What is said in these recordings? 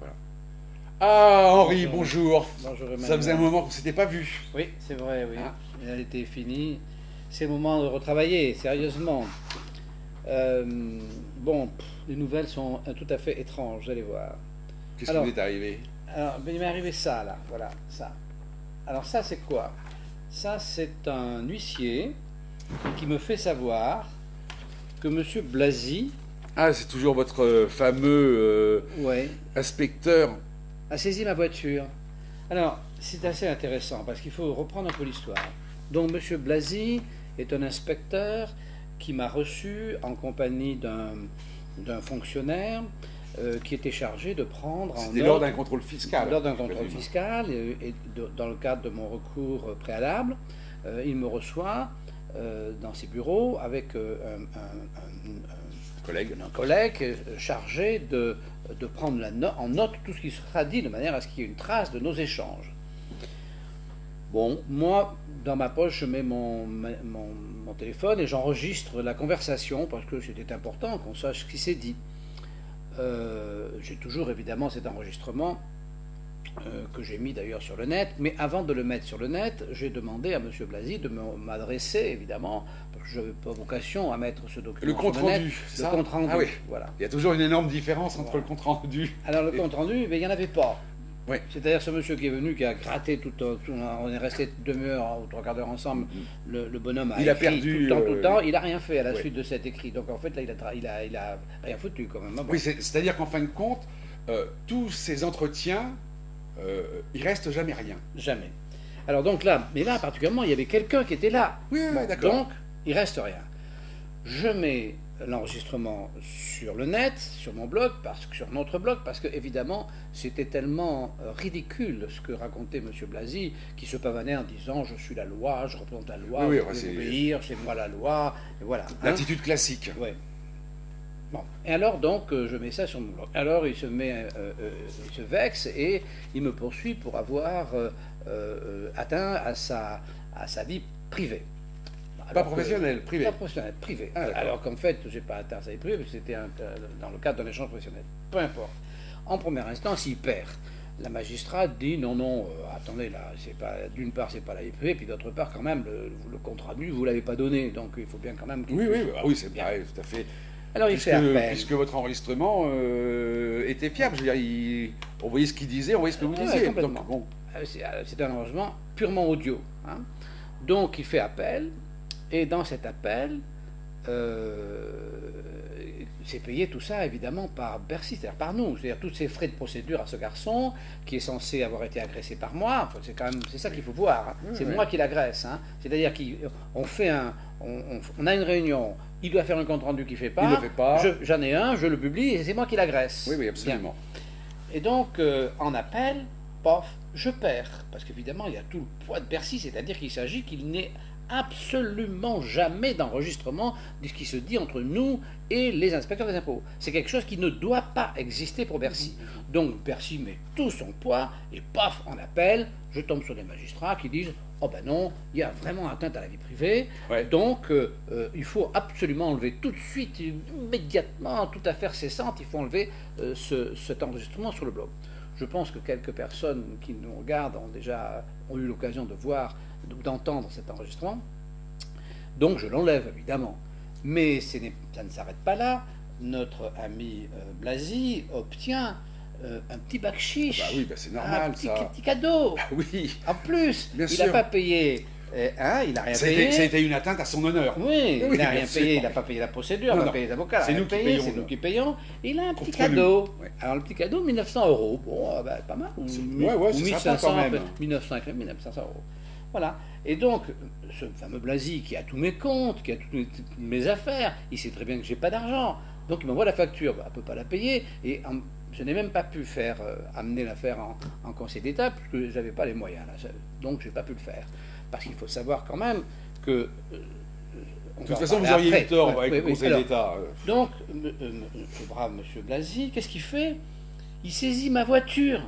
Voilà. Ah, Henri, bonjour. Bonjour Emmanuel. Ça faisait un moment qu'on ne s'était pas vu. Oui, c'est vrai, oui. Ah. Elle était finie. C'est le moment de retravailler, sérieusement. Les nouvelles sont tout à fait étranges, vous allez voir. Qu'est-ce qui vous est arrivé? Alors, il m'est arrivé ça, là. Voilà, ça. Alors ça, c'est quoi? Ça, c'est un huissier qui me fait savoir que M. Blasi... Ah, c'est toujours votre fameux Ouais. inspecteur. A saisi ma voiture. Alors, c'est assez intéressant parce qu'il faut reprendre un peu l'histoire. Donc, M. Blasi est un inspecteur qui m'a reçu en compagnie d'un fonctionnaire qui était chargé de prendre en note... C'était lors d'un contrôle fiscal. Lors d'un contrôle fiscal, dans le cadre de mon recours préalable, il me reçoit dans ses bureaux avec un collègue chargé de prendre en note tout ce qui sera dit de manière à ce qu'il y ait une trace de nos échanges. Bon, moi, dans ma poche, je mets mon téléphone et j'enregistre la conversation parce que c'était important qu'on sache ce qui s'est dit. J'ai toujours évidemment cet enregistrement que j'ai mis d'ailleurs sur le net, mais avant de le mettre sur le net, j'ai demandé à M. Blasi de m'adresser évidemment, parce que je n'avais pas vocation à mettre ce document le compte sur le net. rendu, Le compte rendu, ah oui. voilà. Il y a toujours une énorme différence entre le compte rendu. Alors le compte rendu, il n'y en avait pas. Oui. C'est-à-dire ce monsieur qui est venu, qui a gratté on est resté 2 heures ou 3 quarts d'heure ensemble, le bonhomme a écrit perdu tout le temps, il n'a rien fait à la suite de cet écrit. Donc en fait là il a rien foutu quand même. Bon. Oui, c'est-à-dire qu'en fin de compte, tous ces entretiens, il reste jamais rien. Jamais. Alors donc là, mais là particulièrement, il y avait quelqu'un qui était là. Oui, bon, d'accord. Donc il reste rien. Je mets l'enregistrement sur le net, sur mon blog, sur notre blog, parce que évidemment c'était tellement ridicule ce que racontait M. Blasi, qui se pavanait en disant je suis la loi, je représente la loi, oui, vous pouvez m'obéir, c'est moi la loi, et voilà. L'attitude classique. Oui. Bon. Et alors donc je mets ça sur mon blog. Alors il se vexe et il me poursuit pour avoir atteint à sa vie privée. Pas professionnel, privé. Pas professionnel, privé. Ah, alors qu'en fait, je n'ai pas atteint à sa vie privée, parce que c'était dans le cadre d'un échange professionnel. Peu importe. En première instance, il perd. La magistrate dit non, attendez, là, c'est pas, d'une part, c'est pas la vie privée, puis d'autre part, quand même, le compte rendu, vous ne l'avez pas donné, donc il faut bien quand même... Oui, c'est pareil, tout à fait. Alors il fait appel. Puisque votre enregistrement était fiable, je veux dire, on voyait ce qu'il disait, on voyait ce que vous disiez. Complètement. Donc, bon. C'est un enregistrement purement audio. Hein. Donc il fait appel. Et dans cet appel, c'est payé tout ça évidemment par Bercy, c'est-à-dire par nous, c'est-à-dire tous ces frais de procédure à ce garçon qui est censé avoir été agressé par moi. Enfin, c'est ça qu'il faut voir. Hein. C'est moi qui l'agresse. Hein. C'est-à-dire on a une réunion, il doit faire un compte rendu qu'il ne fait pas. Il le fait pas. J'en ai un, je le publie et c'est moi qui l'agresse. Oui, absolument. Bien. Et donc en appel, pof, je perds parce qu'évidemment il y a tout le poids de Bercy, c'est-à-dire qu'il s'agit qu'il n'ait absolument jamais d'enregistrement de ce qui se dit entre nous et les inspecteurs des impôts. C'est quelque chose qui ne doit pas exister pour Bercy. Donc Bercy met tout son poids et paf, en appel, je tombe sur des magistrats qui disent oh ben non, il y a vraiment atteinte à la vie privée, donc il faut absolument enlever tout de suite, immédiatement, toute affaire cessante, il faut enlever cet enregistrement sur le blog. Je pense que quelques personnes qui nous regardent ont eu l'occasion de voir, d'entendre cet enregistrement. Donc je l'enlève évidemment. Mais ça ne s'arrête pas là. Notre ami Blasi obtient un petit bakchich. Bah oui, c'est normal, un petit cadeau. Bah oui. En plus, bien il sûr. n'a pas payé. Il n'a rien payé. Ça a été une atteinte à son honneur. Oui, il n'a rien sûr. payé, il n'a pas payé la procédure, il n'a pas payé les avocats, c'est nous qui payons. C'est nous qui payons. Et il a un petit cadeau. Alors le petit cadeau, 1900 €. Bon, pas mal. Ou 1500, 1900 €, 1500 €. Voilà. Et donc, ce fameux Blasi qui a tous mes comptes, qui a toutes mes affaires, il sait très bien que je n'ai pas d'argent. Donc il m'envoie la facture, elle ne peut pas la payer. Et je n'ai même pas pu amener l'affaire en Conseil d'État, puisque je n'avais pas les moyens. Là. Donc je n'ai pas pu le faire. Parce qu'il faut savoir quand même que... de toute façon, vous auriez eu tort avec le Conseil d'État. Donc, ce brave M. Blasi, qu'est-ce qu'il fait? Il saisit ma voiture.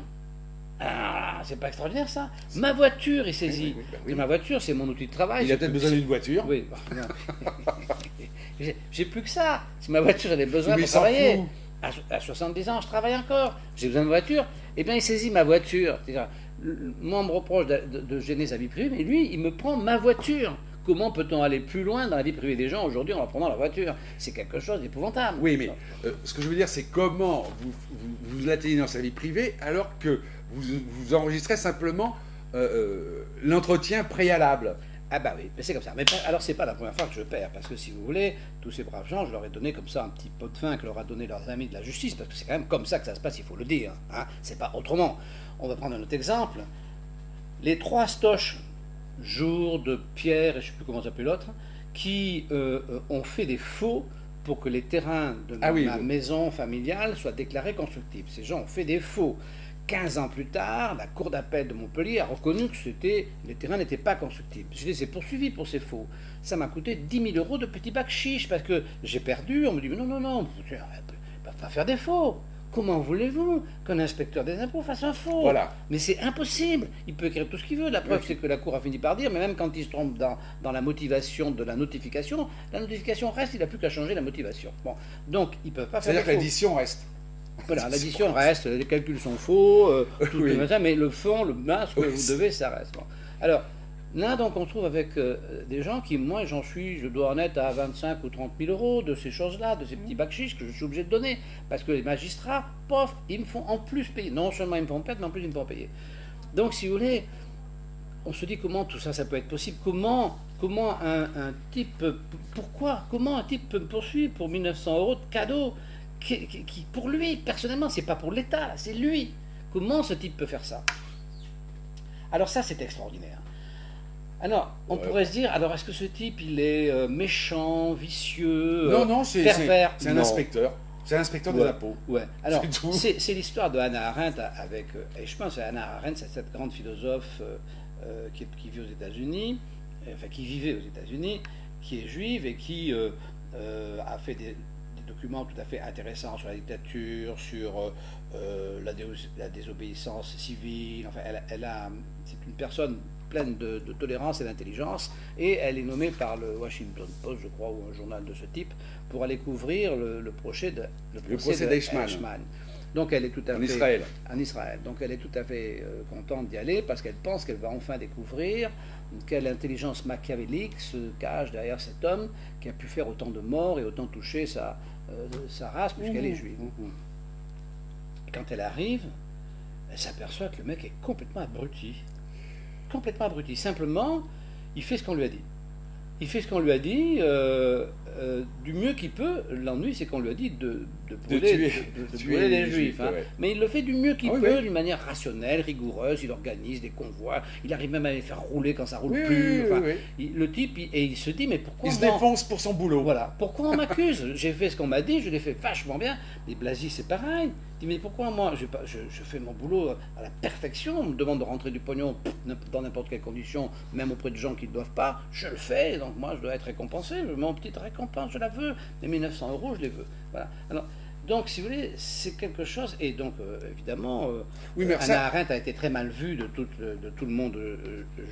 Ah, c'est pas extraordinaire ça? Ma voiture, il saisit. Oui. Ma voiture, c'est mon outil de travail. Il a peut-être besoin d'une voiture. Oui. J'ai plus que ça. Si ma voiture, j'en ai besoin pour travailler. à 70 ans, je travaille encore, j'ai besoin de voiture, eh bien il saisit ma voiture. Moi, on me reproche de gêner sa vie privée, mais lui, il me prend ma voiture. Comment peut-on aller plus loin dans la vie privée des gens aujourd'hui en leur prenant leur voiture? C'est quelque chose d'épouvantable. Oui, mais ce que je veux dire, c'est comment vous atteignez dans sa vie privée alors que vous enregistrez simplement l'entretien préalable. Ah bah oui, mais c'est comme ça. Mais alors c'est pas la première fois que je perds, parce que si vous voulez, tous ces braves gens, je leur ai donné comme ça un petit pot de fin que leur a donné leurs amis de la justice, parce que c'est quand même comme ça que ça se passe, il faut le dire. Hein. C'est pas autrement. On va prendre un autre exemple. Les 3 stoches, Jourde, Pierre, et je ne sais plus comment s'appelle l'autre, qui ont fait des faux pour que les terrains de ma maison familiale soient déclarés constructibles. Ces gens ont fait des faux. 15 ans plus tard, la cour d'appel de Montpellier a reconnu que les terrains n'étaient pas constructibles. Je les ai poursuivis pour ces faux. Ça m'a coûté 10 000 euros de petit bac chiche parce que j'ai perdu. On me dit mais non, tu ne peux pas faire des faux. Comment voulez-vous qu'un inspecteur des impôts fasse un faux? Voilà. Mais c'est impossible. Il peut écrire tout ce qu'il veut. La preuve, c'est que la Cour a fini par dire, mais même quand il se trompe dans la motivation de la notification reste, il n'a plus qu'à changer la motivation. Bon. Donc, ils ne peuvent pas faire. C'est-à-dire que l'addition reste. Voilà, l'addition reste, les calculs sont faux, tout oui. le matin, mais le fond, le masque, Oui, vous devez, ça reste. Bon. Alors, là, donc, on se trouve avec des gens qui, moi, je dois en être à 25 ou 30 000 euros de ces choses-là, de ces petits bacs chiches que je suis obligé de donner. Parce que les magistrats, pof, ils me font en plus payer. Non seulement ils me font perdre, mais en plus ils me font payer. Donc, si vous voulez, on se dit comment tout ça, ça peut être possible. Comment un type, comment un type peut me poursuivre pour 1 900 euros de cadeau qui, pour lui, personnellement, c'est pas pour l'État, c'est lui. Comment ce type peut faire ça? Alors ça, c'est extraordinaire. Alors, on pourrait se dire, alors est-ce que ce type, il est méchant, vicieux, non, pervers? C'est un inspecteur. C'est l'inspecteur des impôts. Ouais. Alors, c'est l'histoire de Hannah Arendt avec, et je pense que Hannah Arendt, c'est cette grande philosophe qui vit aux États-Unis, enfin qui vivait aux États-Unis, qui est juive et qui a fait des documents tout à fait intéressants sur la dictature, sur la désobéissance civile. Enfin, c'est une personne pleine de tolérance et d'intelligence, et elle est nommée par le Washington Post, je crois, ou un journal de ce type, pour aller couvrir le procès d'Eichmann. Donc elle est tout à fait en Israël. Donc elle est tout à fait contente d'y aller parce qu'elle pense qu'elle va enfin découvrir quelle intelligence machiavélique se cache derrière cet homme qui a pu faire autant de morts et autant toucher sa race puisqu'elle est juive. Et quand elle arrive, elle s'aperçoit que le mec est complètement abruti. Complètement abruti. Simplement, il fait ce qu'on lui a dit. Il fait ce qu'on lui a dit du mieux qu'il peut. L'ennui, c'est qu'on lui a dit de brûler les Juifs. Hein. Ouais. Mais il le fait du mieux qu'il peut, d'une manière rationnelle, rigoureuse. Il organise des convois. Il arrive même à les faire rouler quand ça roule plus. Enfin, le type, il se dit, mais pourquoi il se défonce pour son boulot. Voilà. Pourquoi on m'accuse? J'ai fait ce qu'on m'a dit, je l'ai fait vachement bien. Mais Blasi, c'est pareil. Il dit, mais pourquoi moi, je fais mon boulot à la perfection. On me demande de rentrer du pognon dans n'importe quelle condition, même auprès de gens qui ne doivent pas. Je le fais, donc moi, je dois être récompensé. Mon petite récompense, je la veux. Les 1 900 euros, je les veux. Voilà. Alors, donc, si vous voulez, c'est quelque chose. Et donc, évidemment, Hannah Arendt a été très mal vue de tout le monde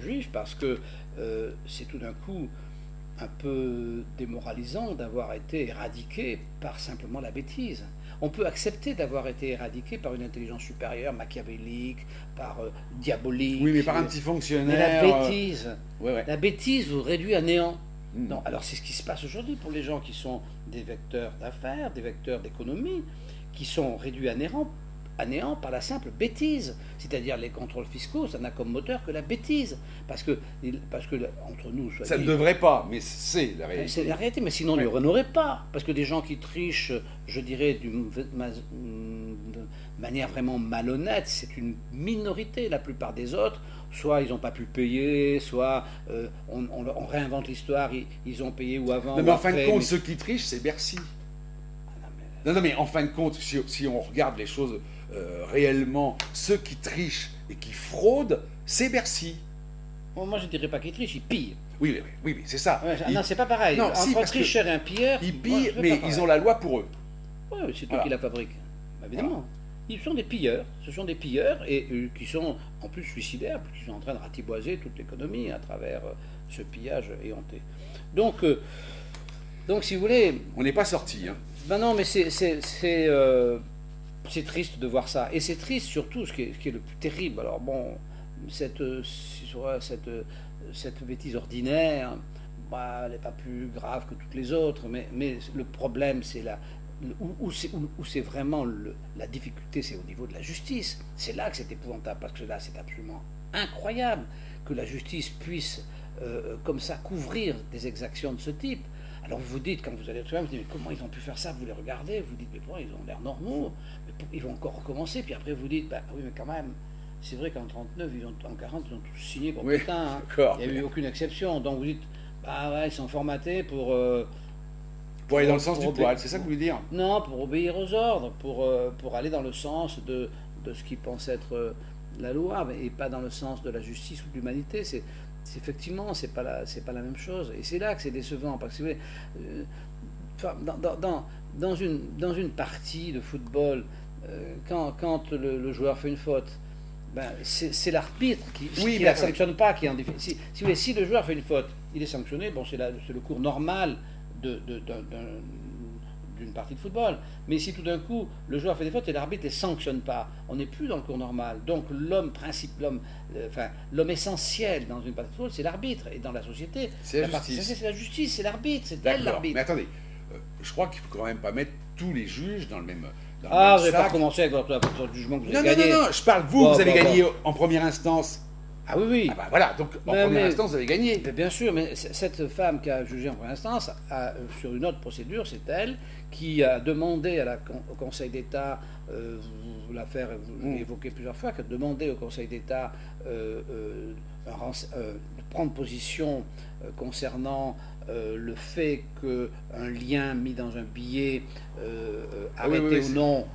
juif parce que c'est tout d'un coup un peu démoralisant d'avoir été éradiqué par simplement la bêtise. On peut accepter d'avoir été éradiqué par une intelligence supérieure, machiavélique, par diabolique. Oui, mais par un petit fonctionnaire. Mais la bêtise, la bêtise vous réduit à néant. Non, alors c'est ce qui se passe aujourd'hui pour les gens qui sont des vecteurs d'affaires, des vecteurs d'économie, qui sont réduits à néant par la simple bêtise. C'est-à-dire les contrôles fiscaux, ça n'a comme moteur que la bêtise. Parce que entre nous... Ça ne devrait pas, mais c'est la réalité. C'est la réalité, mais sinon, il n'y en aurait pas. Parce que des gens qui trichent, je dirais, d'une manière vraiment malhonnête, c'est une minorité. La plupart des autres, soit ils n'ont pas pu payer, soit on réinvente l'histoire, ils ont payé ou avant. Non, mais en fin de compte, ceux qui trichent, c'est Bercy. Non, mais en fin de compte, si on regarde les choses réellement, ceux qui trichent et qui fraudent, c'est Bercy. Bon, moi, je ne dirais pas qu'ils trichent, ils pillent. Oui, c'est ça. Ouais, non, c'est pas pareil. Non, entre un tricheur et un pilleur... Ils pillent, mais ils ont la loi pour eux. Oui, c'est eux qui la fabriquent. Évidemment. Voilà. Ils sont des pilleurs. Ce sont des pilleurs et qui sont en plus suicidaires, qui sont en train de ratiboiser toute l'économie à travers ce pillage éhonté. Donc Donc, si vous voulez, On n'est pas sorti. Hein. ben non, mais c'est triste de voir ça. Et c'est triste surtout, ce qui est le plus terrible. Alors bon, cette bêtise ordinaire, bah, elle n'est pas plus grave que toutes les autres, mais le problème, c'est où c'est vraiment la difficulté, c'est au niveau de la justice. C'est là que c'est épouvantable, parce que là, c'est absolument incroyable que la justice puisse, comme ça, couvrir des exactions de ce type. Alors vous vous dites, quand vous allez au tribunal, vous dites, mais comment ils ont pu faire ça? Vous les regardez, vous dites, mais pourquoi ils ont l'air normaux, mais ils vont encore recommencer, puis après vous dites, bah oui, mais quand même, c'est vrai qu'en 39, en 40, ils ont tous signé pour putain, hein. Il n'y a eu aucune exception. Donc vous dites, bah ouais, ils sont formatés pour aller dans le sens du poil, c'est ça que vous voulez dire? Non, pour obéir aux ordres, pour aller dans le sens de ce qui pense être la loi, et pas dans le sens de la justice ou de l'humanité. Effectivement, c'est pas la même chose. Et c'est là que c'est décevant, parce que dans une partie de football, quand le joueur fait une faute, ben, c'est l'arbitre qui la sanctionne pas, qui est en difficulté. Si le joueur fait une faute, il est sanctionné, bon, c'est le cours normal d'une partie de football. Mais si tout d'un coup le joueur fait des fautes et l'arbitre ne les sanctionne pas, on n'est plus dans le cours normal. Donc l'homme essentiel dans une partie de football, c'est l'arbitre. Et dans la société, c'est la justice, c'est l'arbitre, c'est elle l'arbitre. Mais attendez, je crois qu'il ne faut quand même pas mettre tous les juges dans le même. Vous n'avez pas commencé avec votre jugement que vous avez gagné. Non, je parle, vous avez gagné en première instance. Ah oui, oui. Ah bah voilà, donc en première instance, vous avez gagné. Bien sûr, mais cette femme qui a jugé en première instance, sur une autre procédure, c'est elle qui a demandé au Conseil d'État, l'affaire, vous l'avez évoqué plusieurs fois, qui a demandé au Conseil d'État de prendre position concernant le fait qu'un lien mis dans un billet arrêtait ou non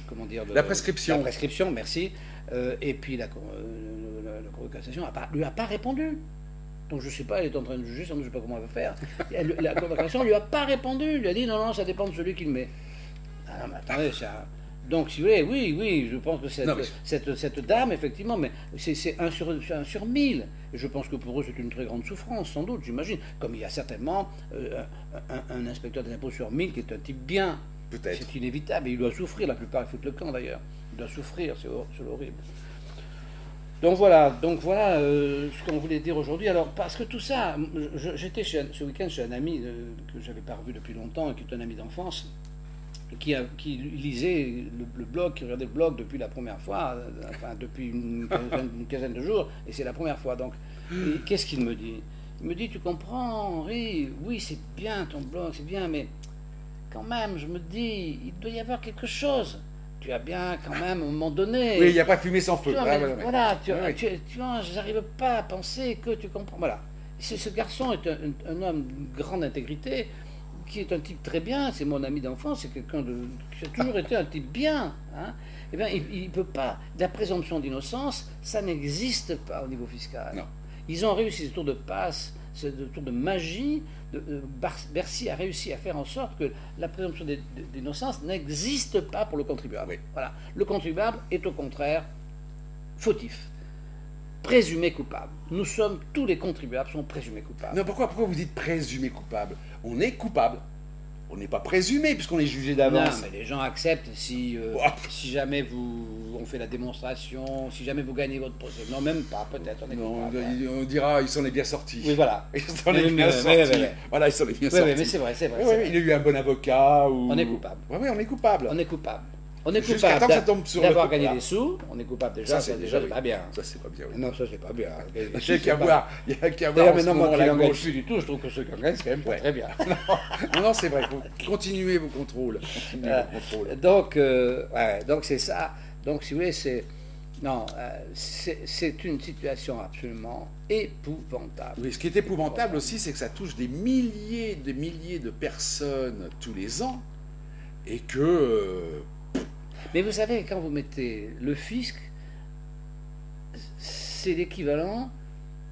comment dire, la prescription. La prescription, merci. Et puis la Cour de cassation lui a pas répondu. Donc je ne sais pas, elle est en train de juger, je ne sais pas comment elle va faire. La Cour de cassation ne lui a pas répondu. Elle lui a dit non, ça dépend de celui qui le met. Ah non, mais attendez, ça. Donc, si vous voulez, oui, je pense que cette dame, effectivement, mais c'est 1 sur 1000. Et je pense que pour eux, c'est une très grande souffrance, sans doute, j'imagine. Comme il y a certainement un inspecteur des impôts sur 1000 qui est un type bien. Peut-être. C'est inévitable, et il doit souffrir, la plupart ils foutent le camp d'ailleurs. Il doit souffrir, c'est horrible. Donc voilà ce qu'on voulait dire aujourd'hui. Alors, parce que tout ça, j'étais ce week-end chez un ami que j'avais pas revu depuis longtemps, et qui est un ami d'enfance, qui lisait le blog, qui regardait le blog depuis la première fois, depuis une quinzaine de jours, et c'est la première fois. Donc, qu'est-ce qu'il me dit? Il me dit, tu comprends, Henri, oui, c'est bien ton blog, c'est bien, mais quand même, je me dis, il doit y avoir quelque chose. Tu as bien, quand même, à un moment donné... Oui, il n'y a pas de fumée sans feu. Voilà, tu vois, je n'arrive pas à penser que tu comprends. Voilà. Ce garçon est un homme de grande intégrité, qui est un type très bien, c'est mon ami d'enfance, c'est quelqu'un qui a toujours été un type bien. Hein. Eh bien, il ne peut pas... La présomption d'innocence, ça n'existe pas au niveau fiscal. Non. Ils ont réussi ce tour de passe, ce tour de magie. Bercy a réussi à faire en sorte que la présomption d'innocence n'existe pas pour le contribuable. Oui. Voilà. Le contribuable est au contraire fautif, présumé coupable. Tous les contribuables sont présumés coupables. Non, pourquoi vous dites présumé coupable? On est coupable. On n'est pas présumé puisqu'on est jugé d'avance. Non, mais les gens acceptent si jamais on fait la démonstration, si jamais vous gagnez votre procès. Non, même pas, peut-être. On dira, il s'en est bien sorti. Oui, voilà. Il s'en est bien sorti. Voilà, il s'en est bien sorti. Oui, mais c'est vrai. Il a eu un bon avocat. On est coupable. Oui, on est coupable. On est coupable. On est coupable d'avoir gagné des sous, on est coupable déjà, c'est déjà pas bien. Ça, c'est pas bien. Oui. Non, ça, c'est pas bien. Il y a qu'à voir. D'ailleurs, maintenant, moi, qui n'en gagne plus du tout, je trouve que ceux qui en gagnent, c'est quand même pas très bien. Non, c'est vrai. Continuez vos contrôles. Donc, c'est ça. Donc, si vous voulez, c'est une situation absolument épouvantable. Oui, ce qui est épouvantable aussi, c'est que ça touche des milliers de personnes tous les ans et que... Mais vous savez, quand vous mettez le fisc, c'est l'équivalent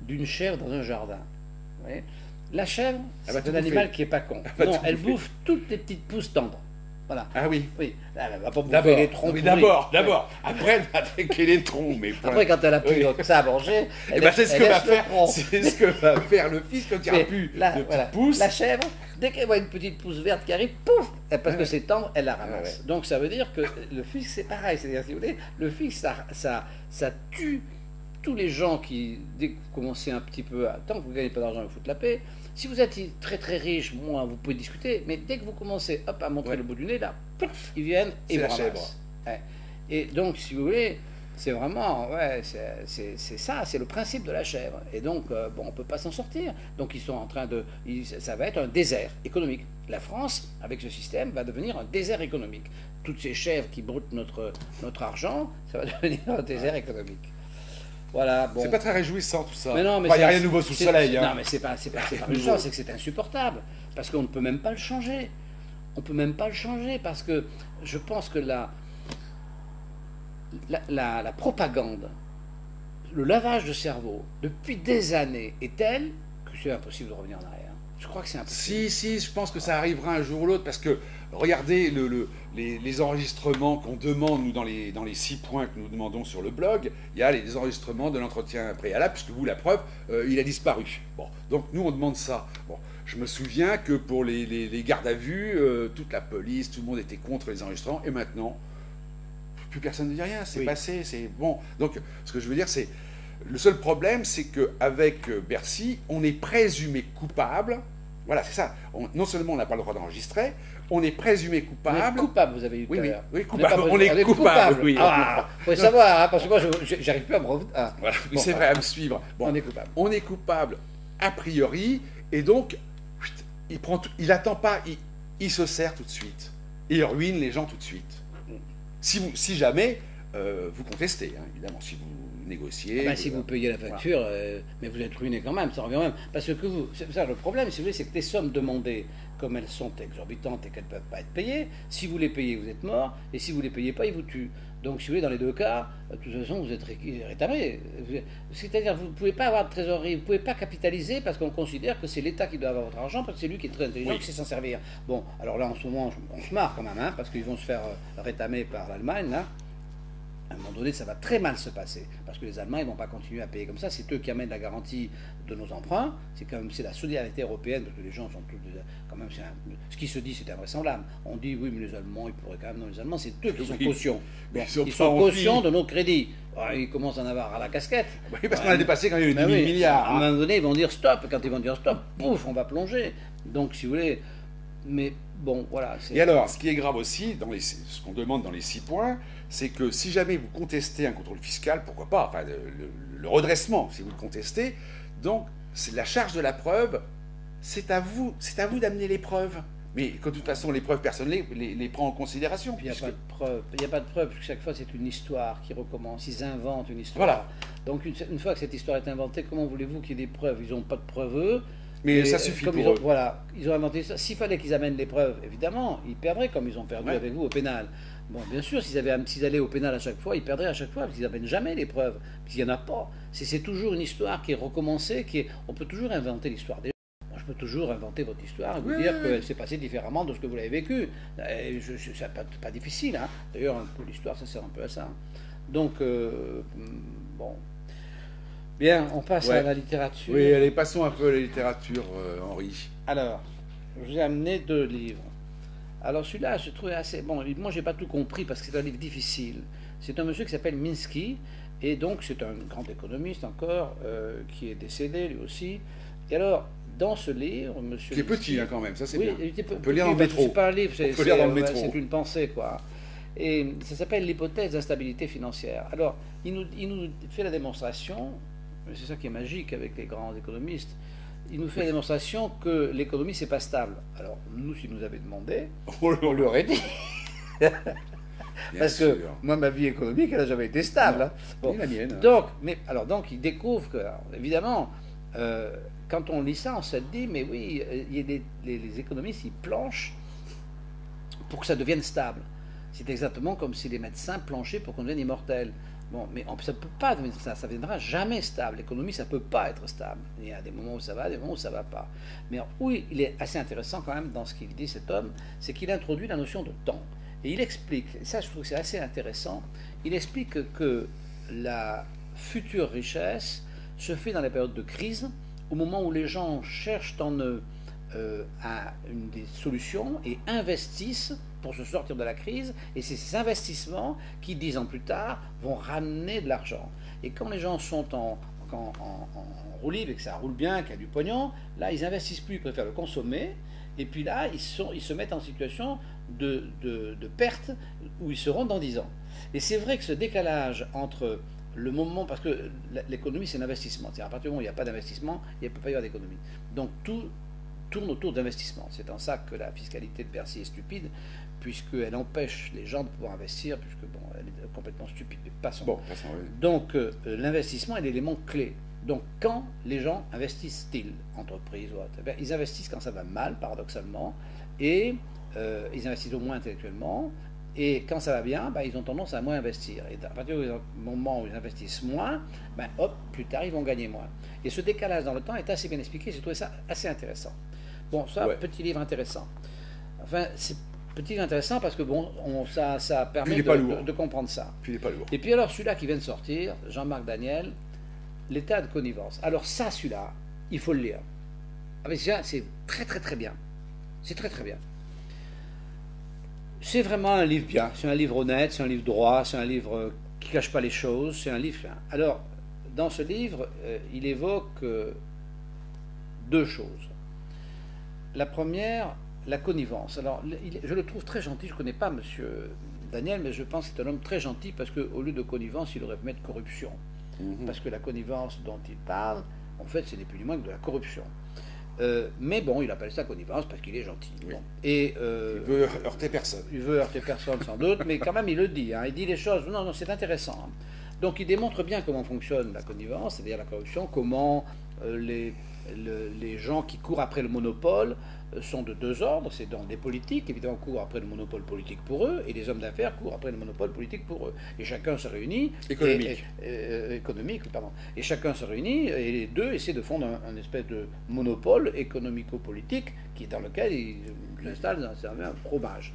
d'une chèvre dans un jardin. Vous voyez, la chèvre, c'est un animal qui n'est pas con. Non, elle bouffe toutes les petites pousses tendres. Voilà. Ah oui. Oui, elle va pas bouffer D'abord, les troncs oui, pourris. d'abord. Après, elle va attaquer les troncs. Mais Après, quand elle a plus que ça à manger, eh ben, c'est ce que va faire. tronc. C'est ce que va faire le fils quand il n'y aura plus de petites pousses. La chèvre, dès qu'elle voit une petite pousse verte qui arrive, pouf, parce que c'est tendre, elle la ramasse. Ouais. Donc ça veut dire que le fisc, c'est pareil. C'est-à-dire, si vous voulez, le fisc, ça tue tous les gens qui, dès que vous commencez un petit peu, tant que vous ne gagnez pas d'argent, vous foutent la paix. Si vous êtes très très riche, moi, vous pouvez discuter, mais dès que vous commencez à montrer le bout du nez, là, pouf, ils viennent et vous ramassent. Ouais. Et donc, si vous voulez, c'est vraiment, c'est ça, c'est le principe de la chèvre. Et donc, bon, on ne peut pas s'en sortir. Donc, ils sont en train de, ça va être un désert économique. La France, avec ce système, va devenir un désert économique. Toutes ces chèvres qui broutent notre argent, ça va devenir un désert économique. Voilà, bon. C'est pas très réjouissant tout ça. Mais non, mais il n'y a rien de nouveau sous le soleil. Non, mais c'est pas réjouissant, c'est que c'est insupportable. Parce qu'on ne peut même pas le changer. On ne peut même pas le changer parce que je pense que la propagande, le lavage de cerveau, depuis des années, est tel que c'est impossible de revenir en arrière. Je crois que c'est impossible. Si, je pense que ça arrivera un jour ou l'autre, parce que regardez les enregistrements qu'on demande, nous, dans les 6 points que nous demandons sur le blog, il y a les enregistrements de l'entretien préalable, puisque vous, la preuve, il a disparu. Bon, donc nous, on demande ça. Bon, je me souviens que pour les gardes à vue, toute la police, tout le monde était contre les enregistrements, et maintenant, plus personne ne dit rien, c'est passé, c'est bon. Donc, ce que je veux dire, c'est... Le seul problème, c'est qu'avec Bercy, on est présumé coupable. Voilà, c'est ça. Non seulement on n'a pas le droit d'enregistrer, on est présumé coupable. On est coupable, vous avez eu tout à l'heure. Oui, coupable. On est coupable. Oui. Ah, faut savoir, hein, parce que moi, j'arrive plus à me revenir. Ah, voilà, bon, c'est vrai, à me suivre. Bon, on est coupable. On est coupable a priori, et donc, il n'attend pas, il se sert tout de suite. Il ruine les gens tout de suite. Si jamais vous contestez, hein, évidemment, si vous négocier. Si vous payez la facture, mais vous êtes ruiné quand même, ça revient même. Parce que c'est ça le problème, si vous voulez, c'est que les sommes demandées, comme elles sont exorbitantes et qu'elles ne peuvent pas être payées, si vous les payez, vous êtes mort, et si vous ne les payez pas, ils vous tuent. Donc, si vous voulez, dans les deux cas, de toute façon, vous êtes rétamé. C'est-à-dire, vous ne pouvez pas avoir de trésorerie, vous ne pouvez pas capitaliser parce qu'on considère que c'est l'État qui doit avoir votre argent, parce que c'est lui qui est très intelligent, qui sait s'en servir. Bon, alors là, en ce moment, on se marre quand même, hein, parce qu'ils vont se faire rétamer par l'Allemagne, là. À un moment donné, ça va très mal se passer, parce que les Allemands, ils ne vont pas continuer à payer comme ça. C'est eux qui amènent la garantie de nos emprunts. C'est la solidarité européenne, parce que les gens sont tous quand même. Ce qui se dit, c'est invraisemblable. On dit oui, mais les Allemands, ils pourraient quand même. Non, les Allemands, c'est eux qui sont cautions. Bon, ils sont cautions de nos crédits. Alors, ils commencent à en avoir à la casquette. Oui, parce qu'on a dépassé quand même les 10 000 milliards. À un moment donné, ils vont dire stop. Quand ils vont dire stop, pouf, on va plonger. Donc, si vous voulez. Mais bon, voilà. Et alors, ce qui est grave aussi, ce qu'on demande dans les 6 points, c'est que si jamais vous contestez un contrôle fiscal, pourquoi pas, enfin, le redressement, si vous le contestez, donc c'est la charge de la preuve, c'est à vous d'amener les preuves. Mais que de toute façon, les preuves, personne les prend en considération. Il n'y a pas de preuve. Il n'y a pas de preuve, puisque chaque fois, c'est une histoire qui recommence. Ils inventent une histoire. Voilà. Donc, une fois que cette histoire est inventée, comment voulez-vous qu'il y ait des preuves? Ils n'ont pas de preuves, eux. Mais ça suffit pour eux. Voilà, ils ont inventé ça. S'il fallait qu'ils amènent les preuves, évidemment, ils perdraient comme ils ont perdu avec vous au pénal. Bon, bien sûr, s'ils allaient au pénal à chaque fois, ils perdraient à chaque fois, parce qu'ils n'amènent jamais les preuves, parce qu'il n'y en a pas. C'est toujours une histoire qui est recommencée, on peut toujours inventer l'histoire des gens. Moi, je peux toujours inventer votre histoire et vous dire qu'elle s'est passée différemment de ce que vous l'avez vécu. C'est pas difficile, hein. D'ailleurs, un peu l'histoire, ça sert un peu à ça. Donc, bon... Bien, on passe à la littérature. Oui, allez, passons un peu à la littérature, Henri. Alors, je vous ai amené 2 livres. Alors celui-là, je trouvais assez... Bon, moi, je n'ai pas tout compris parce que c'est un livre difficile. C'est un monsieur qui s'appelle Minsky, et donc c'est un grand économiste encore, qui est décédé lui aussi. Et alors, dans ce livre, monsieur... Qui est petit, hein, quand même, ça c'est bien. On peut lire dans le métro. C'est pas un livre, c'est une pensée, quoi. Et ça s'appelle l'hypothèse d'instabilité financière. Alors, il nous fait la démonstration... C'est ça qui est magique avec les grands économistes. Il nous fait la démonstration que l'économie, c'est pas stable. Alors, nous, s'il nous avait demandé, on lui aurait dit. Parce que moi, ma vie économique, elle n'a jamais été stable. Hein. Bon. La mienne. Donc, il découvre que, alors, évidemment, quand on lit ça, on se dit, mais oui, il y a les économistes, ils planchent pour que ça devienne stable. C'est exactement comme si les médecins planchaient pour qu'on devienne immortel. Bon, mais ça ne peut pas devenir ça, ça ne viendra jamais stable. L'économie, ça ne peut pas être stable. Il y a des moments où ça va, des moments où ça ne va pas. Mais oui, il est assez intéressant quand même dans ce qu'il dit, cet homme, c'est qu'il introduit la notion de temps. Et il explique, et ça je trouve que c'est assez intéressant, il explique que la future richesse se fait dans les périodes de crise, au moment où les gens cherchent en eux des solutions et investissent pour se sortir de la crise, et c'est ces investissements qui, 10 ans plus tard, vont ramener de l'argent. Et quand les gens sont en roue libre et que ça roule bien, qu'il y a du pognon, là, ils investissent plus, ils préfèrent le consommer, et puis là, ils se mettent en situation de perte où ils seront dans 10 ans. Et c'est vrai que ce décalage entre le moment, parce que l'économie, c'est l'investissement. C'est-à-dire, à partir du moment où il n'y a pas d'investissement, il ne peut pas y avoir d'économie. Donc tout tourne autour d'investissement. C'est en ça que la fiscalité de Bercy est stupide, puisqu'elle empêche les gens de pouvoir investir, puisque bon, elle est complètement stupide. Mais passons. Bon, passons, oui. Donc l'investissement est l'élément clé. Donc quand les gens investissent-ils, entreprises ou autre, ils investissent quand ça va mal, paradoxalement, et ils investissent au moins intellectuellement, et quand ça va bien, ils ont tendance à moins investir. Et à partir du moment où ils investissent moins, hop, plus tard, ils vont gagner moins. Et ce décalage dans le temps est assez bien expliqué, j'ai trouvé ça assez intéressant. Bon, ça, ouais. Petit livre intéressant. Enfin, c'est petit livre intéressant parce que bon, ça permet de comprendre ça. Puis il n'est pas lourd. Et puis alors, celui-là qui vient de sortir, Jean-Marc Daniel, L'état de connivence. Alors ça, celui-là, il faut le lire. Ah, mais c'est très très très bien. C'est très très bien. C'est vraiment un livre bien. C'est un livre honnête, c'est un livre droit, c'est un livre qui ne cache pas les choses, c'est un livre bien. Alors, dans ce livre, il évoque deux choses. La première, la connivence. Alors, je le trouve très gentil. Je ne connais pas M. Daniel, mais je pense que c'est un homme très gentil parce qu'au lieu de connivence, il aurait pu mettre corruption. Parce que la connivence dont il parle, en fait, ce n'est plus ni moins que de la corruption. Mais bon, il appelle ça connivence parce qu'il est gentil. Oui. Bon. Et, il veut heurter personne. Il veut heurter personne sans doute, mais quand même il le dit. Hein, il dit les choses. Non, c'est intéressant. Hein. Donc il démontre bien comment fonctionne la connivence, c'est-à-dire la corruption, comment les gens qui courent après le monopole sont de deux ordres. C'est donc des politiques, évidemment, courent après le monopole politique pour eux, et les hommes d'affaires courent après le monopole politique pour eux. Et chacun se réunit. Économique, pardon. Et chacun se réunit, et les deux essaient de fondre un espèce de monopole économico-politique dans lequel ils installent un fromage.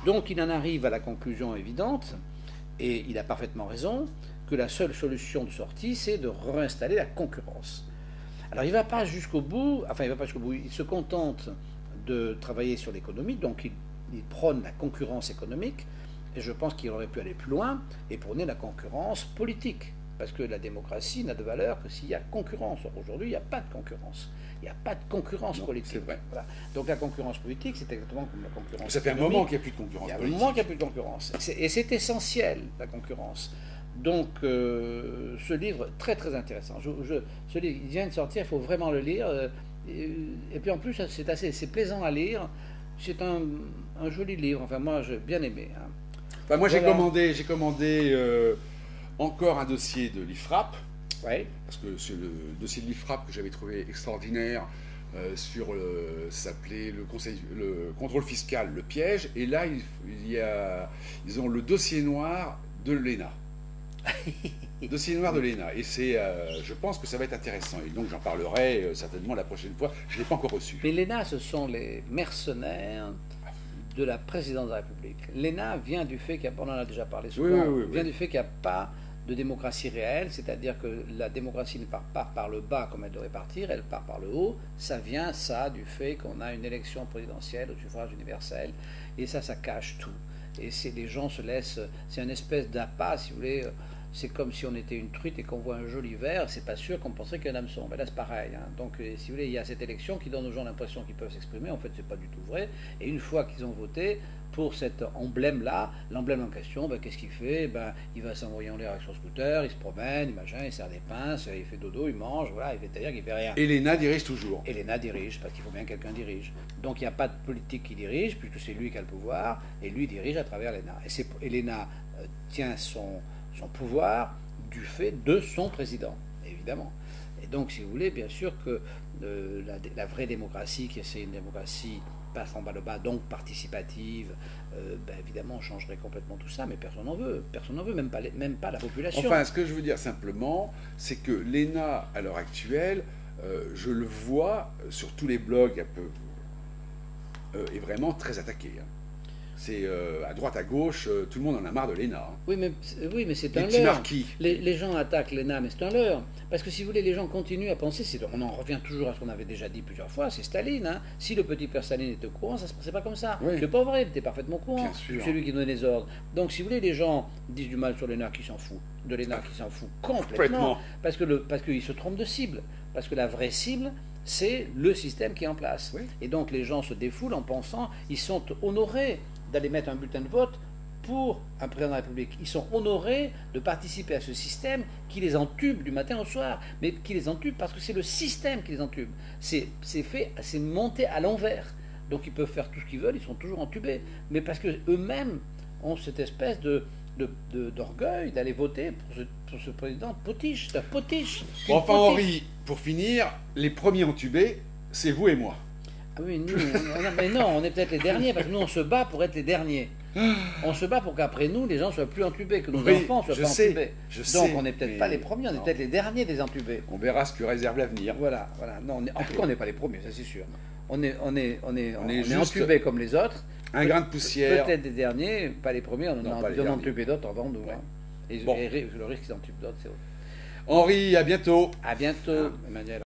Donc il en arrive à la conclusion évidente, et il a parfaitement raison, que la seule solution de sortie, c'est de réinstaller la concurrence. Alors il ne va pas jusqu'au bout, il se contente de travailler sur l'économie, donc il prône la concurrence économique, et je pense qu'il aurait pu aller plus loin et prôner la concurrence politique, parce que la démocratie n'a de valeur que s'il y a concurrence. Or, aujourd'hui, il n'y a pas de concurrence. Il n'y a pas de concurrence politique. C'est vrai. Voilà. Donc la concurrence politique, c'est exactement comme la concurrence Ça fait un moment qu'il n'y a plus de concurrence politique. Il y a politique. un moment qu'il n'y a plus de concurrence. Et c'est essentiel, la concurrence. Donc, ce livre, très très intéressant. Ce livre, il vient de sortir, il faut vraiment le lire. Et puis en plus, c'est plaisant à lire. C'est un joli livre. Enfin, moi, j'ai bien aimé. Hein. Enfin, moi, Voilà. j'ai commandé encore un dossier de l'IFRAP. Ouais. Parce que c'est le dossier de l'IFRAP que j'avais trouvé extraordinaire ça s'appelait le contrôle fiscal, le piège. Et là, ils ont le dossier noir de l'ENA. Dossier noir de l'ENA. Et je pense que ça va être intéressant. Et donc j'en parlerai certainement la prochaine fois. Je ne l'ai pas encore reçu. Mais l'ENA, ce sont les mercenaires de la présidence de la République. L'ENA vient du fait on en a déjà parlé souvent, vient du fait qu'il n'y a pas de démocratie réelle, c'est-à-dire que la démocratie ne part pas par le bas comme elle devrait partir, elle part par le haut. Ça vient, du fait qu'on a une élection présidentielle au suffrage universel, et ça cache tout. Et les gens se laissent, c'est une espèce d'appât, si vous voulez. C'est comme si on était une truite et qu'on voit un joli verre, c'est pas sûr qu'on penserait qu'il y a un hameçon. Mais là, c'est pareil. Hein. Donc, si vous voulez, il y a cette élection qui donne aux gens l'impression qu'ils peuvent s'exprimer. En fait, c'est pas du tout vrai. Et une fois qu'ils ont voté pour cet emblème-là, l'emblème en question, qu'est-ce qu'il fait? Il va s'envoyer en l'air avec son scooter, il se promène, il serre des pinces, il fait dodo, il mange, voilà, c'est-à-dire qu'il fait rien. Et l'ENA dirige toujours. Et l'ENA dirige, parce qu'il faut bien que quelqu'un dirige. Donc, il n'y a pas de politique qui dirige, puisque c'est lui qui a le pouvoir, et lui dirige à travers l'ENA. Et l'ENA tient son pouvoir du fait de son président, évidemment. Et donc, si vous voulez, bien sûr que la vraie démocratie, qui est une démocratie passe en bas le bas, donc participative, évidemment on changerait complètement tout ça, mais personne n'en veut. Personne n'en veut, même pas la population. Enfin, ce que je veux dire simplement, c'est que l'ENA, à l'heure actuelle, je le vois sur tous les blogs un peu, est vraiment très attaqué. Hein. C'est à droite, à gauche, tout le monde en a marre de l'ENA. Hein. Oui, mais c'est Les un petits leurre. marquis. Les gens attaquent l'ENA, mais c'est un leurre. Parce que si vous voulez, les gens continuent à penser, on en revient toujours à ce qu'on avait déjà dit plusieurs fois, c'est Staline. Hein. Si le petit père Staline était au courant, ça ne se passait pas comme ça. Oui. C'est pas vrai, il était parfaitement au courant. Bien sûr. C'est lui qui donnait les ordres. Donc si vous voulez, les gens disent du mal sur l'ENA qui s'en fout. De l'ENA qui s'en fout complètement. Parce qu'ils se trompent de cible. Parce que la vraie cible, c'est le système qui est en place. Oui. Et donc les gens se défoulent en pensant, ils sont honorés d'aller mettre un bulletin de vote pour un président de la République. Ils sont honorés de participer à ce système qui les entube du matin au soir, mais qui les entube parce que c'est le système qui les entube. C'est monté à l'envers. Donc ils peuvent faire tout ce qu'ils veulent, ils sont toujours entubés. Mais parce qu'eux-mêmes ont cette espèce d'orgueil d'aller voter pour ce président potiche. C'est un potiche. Bon, enfin, Henri, pour finir, les premiers entubés, c'est vous et moi. Ah oui, nous, mais non, on est peut-être les derniers, parce que nous, on se bat pour être les derniers. On se bat pour qu'après nous, les gens soient plus entubés, que nos enfants soient pas entubés. Donc, on n'est peut-être pas les premiers, on est peut-être les derniers des entubés. On verra ce que réserve l'avenir. Voilà. Non, en tout cas, on n'est pas les premiers, ça c'est sûr. On est juste entubés comme les autres. Un grain de poussière. Peut-être les derniers, pas les premiers, on en entubé d'autres avant nous. Ouais. Hein. Et le risque d'entuber d'autres, c'est autre. Henri, à bientôt. À bientôt, Emmanuel.